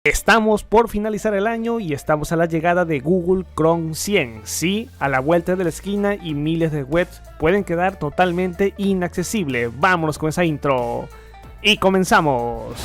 Estamos por finalizar el año y estamos a la llegada de Google Chrome 100. Sí, a la vuelta de la esquina y miles de webs pueden quedar totalmente inaccesibles. Vámonos con esa intro. Y comenzamos.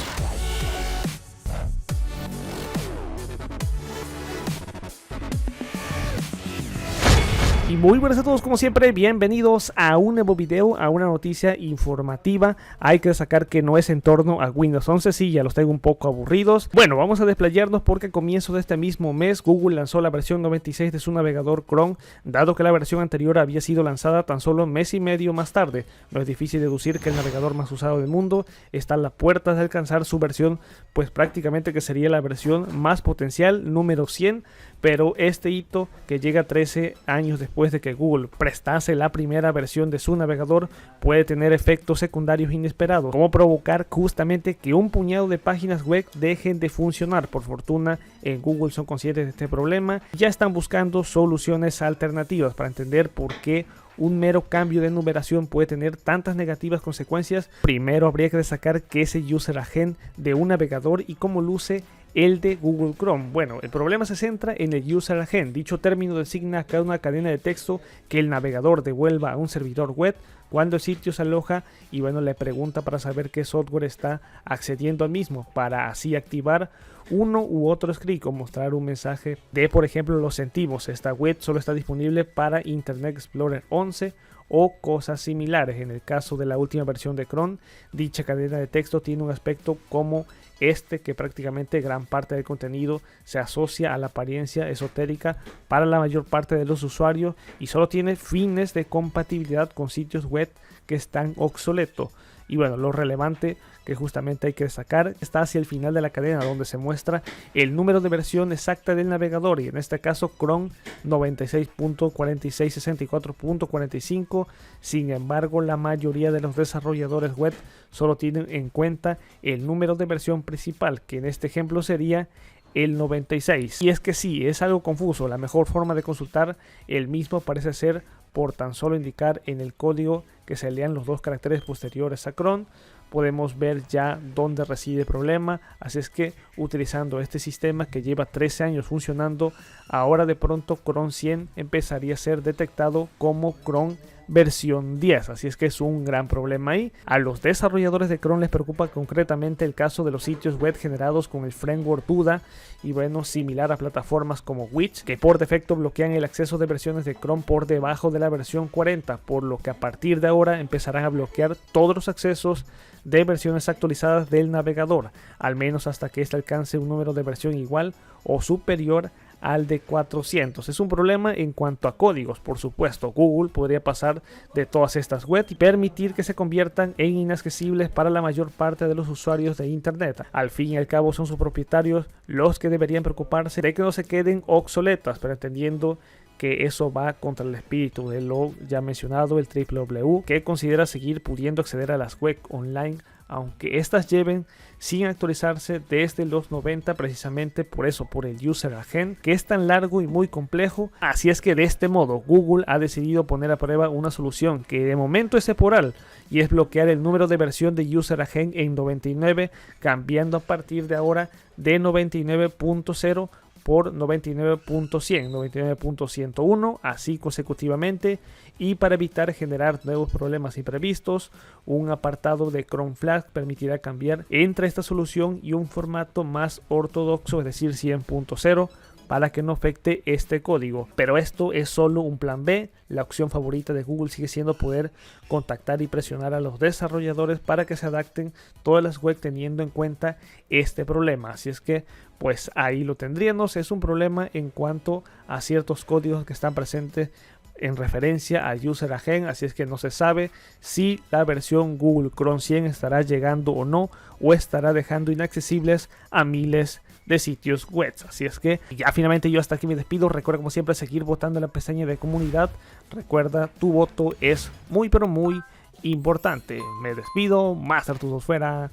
Y muy buenas a todos, como siempre, bienvenidos a un nuevo video, a una noticia informativa. Hay que destacar que no es en torno a Windows 11, sí, ya los tengo un poco aburridos. Bueno, vamos a desplayarnos porque a comienzos de este mismo mes Google lanzó la versión 96 de su navegador Chrome, dado que la versión anterior había sido lanzada tan solo un mes y medio más tarde. No es difícil deducir que el navegador más usado del mundo está a la puerta de alcanzar su versión, pues prácticamente que sería la versión más potencial, número 100, pero este hito, que llega 13 años después de que Google prestase la primera versión de su navegador, puede tener efectos secundarios inesperados, como provocar justamente que un puñado de páginas web dejen de funcionar. Por fortuna, en Google son conscientes de este problema y ya están buscando soluciones alternativas para entender por qué un mero cambio de numeración puede tener tantas negativas consecuencias. Primero habría que destacar qué es el user agent de un navegador y cómo luce el de Google Chrome. Bueno, el problema se centra en el user agent. Dicho término designa a cada una cadena de texto que el navegador devuelva a un servidor web cuando el sitio se aloja y bueno, le pregunta para saber qué software está accediendo al mismo, para así activar uno u otro script o mostrar un mensaje de, por ejemplo, lo sentimos, esta web solo está disponible para Internet Explorer 11 o cosas similares. En el caso de la última versión de Chrome, dicha cadena de texto tiene un aspecto como este, que prácticamente gran parte del contenido se asocia a la apariencia esotérica para la mayor parte de los usuarios y solo tiene fines de compatibilidad con sitios web que están obsoletos. Y bueno, lo relevante que justamente hay que destacar está hacia el final de la cadena, donde se muestra el número de versión exacta del navegador, y en este caso Chrome 96.4664.45. Sin embargo, la mayoría de los desarrolladores web solo tienen en cuenta el número de versión principal, que en este ejemplo sería el 96. Y es que sí, es algo confuso. La mejor forma de consultar el mismo parece ser por tan solo indicar en el código que se lean los dos caracteres posteriores a Chrome. Podemos ver ya dónde reside el problema, así es que utilizando este sistema que lleva 13 años funcionando, ahora de pronto Chrome 100 empezaría a ser detectado como Chrome versión 10, así es que es un gran problema ahí. A los desarrolladores de Chrome les preocupa concretamente el caso de los sitios web generados con el framework Duda y bueno, similar a plataformas como Wix, que por defecto bloquean el acceso de versiones de Chrome por debajo de la versión 40, por lo que a partir de ahora empezarán a bloquear todos los accesos de versiones actualizadas del navegador, al menos hasta que este alcance un número de versión igual o superior al de 400. Es un problema en cuanto a códigos, por supuesto. Google podría pasar de todas estas webs y permitir que se conviertan en inaccesibles para la mayor parte de los usuarios de Internet. Al fin y al cabo son sus propietarios los que deberían preocuparse de que no se queden obsoletas, pero entendiendo que eso va contra el espíritu de lo ya mencionado, el WWW, que considera seguir pudiendo acceder a las web online aunque estas lleven sin actualizarse desde los 90, precisamente por eso, por el user agent, que es tan largo y muy complejo. Así es que de este modo Google ha decidido poner a prueba una solución que de momento es temporal, y es bloquear el número de versión de user agent en 99, cambiando a partir de ahora de 99.0 por 99.100, 99.101, así consecutivamente. Y para evitar generar nuevos problemas imprevistos, un apartado de Chrome Flag permitirá cambiar entre esta solución y un formato más ortodoxo, es decir 100.0, para que no afecte este código. Pero esto es solo un plan B. La opción favorita de Google sigue siendo poder contactar y presionar a los desarrolladores para que se adapten todas las web teniendo en cuenta este problema. Así es que pues ahí lo tendríamos. Es un problema en cuanto a ciertos códigos que están presentes en referencia al user agent, así es que no se sabe si la versión Google Chrome 100 estará llegando o no, o estará dejando inaccesibles a miles de sitios web. Así es que ya finalmente yo hasta aquí me despido. Recuerda como siempre seguir votando en la pestaña de comunidad. Recuerda, tu voto es muy pero muy importante. Me despido, Master Tudos fuera,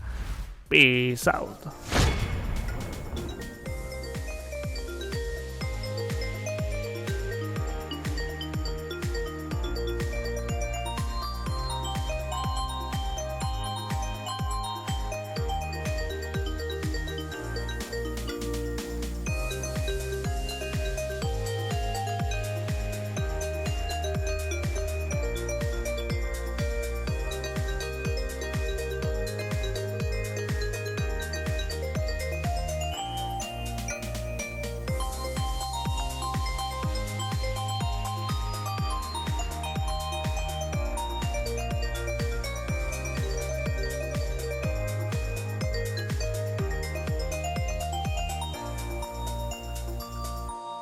peace out.